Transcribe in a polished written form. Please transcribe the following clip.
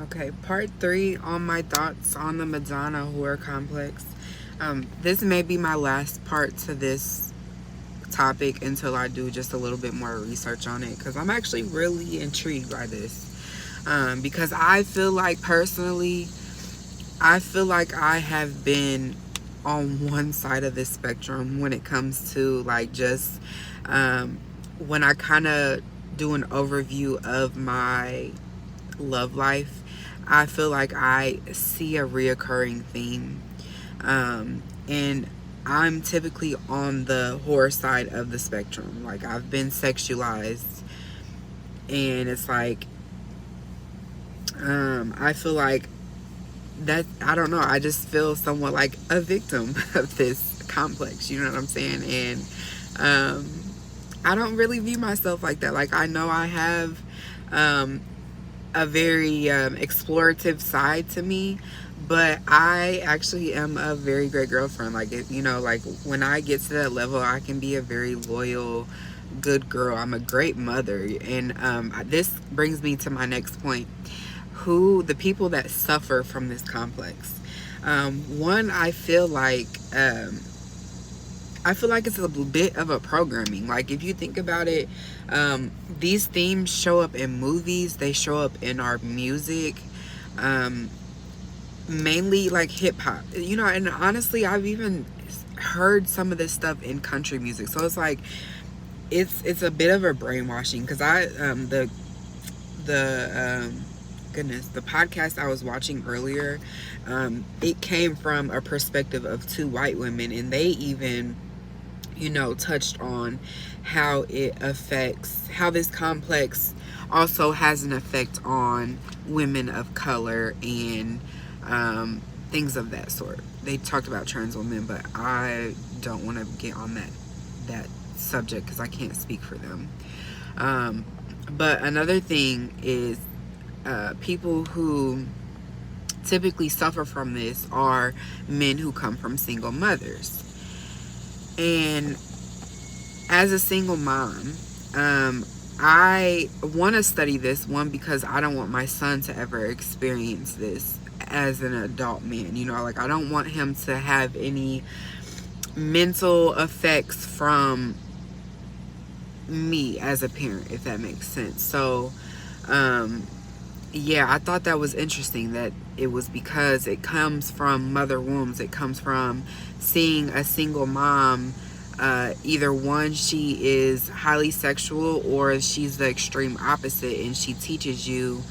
Okay, part 3 on my thoughts on the Madonna horror complex. This may be my last part to this topic until I do just a little bit more research on it, because I'm actually really intrigued by this. Because I feel like, personally, I feel like I have been on one side of this spectrum when it comes to like just when I kind of do an overview of my love life. I feel like I see a reoccurring theme. And I'm typically on the horror side of the spectrum. Like, I've been sexualized, and it's like, I feel like that, I don't know, I just feel somewhat like a victim of this complex, you know what I'm saying? And I don't really view myself like that. Like, I know I have um, a very explorative side to me, but I actually am a very great girlfriend. Like, like when I get to that level, I can be a very loyal, good girl. I'm a great mother. And this brings me to my next point. The people that suffer from this complex. One, I feel like it's a bit of a programming. Like, if you think about it, these themes show up in movies, they show up in our music, mainly like hip hop. And honestly, I've even heard some of this stuff in country music. So it's like it's a bit of a brainwashing, because the goodness, the podcast I was watching earlier, it came from a perspective of two white women, and they even touched on how this complex also has an effect on women of color and things of that sort. They talked about trans women, but I don't want to get on that subject because I can't speak for them. But another thing is, people who typically suffer from this are men who come from single mothers. And as a single mom, I want to study this one because I don't want my son to ever experience this as an adult man. Like, I don't want him to have any mental effects from me as a parent, if that makes sense. So, yeah, I thought that was interesting that it was because it comes from mother wombs. It comes from seeing a single mom. Either one, she is highly sexual, or she's the extreme opposite, and she teaches you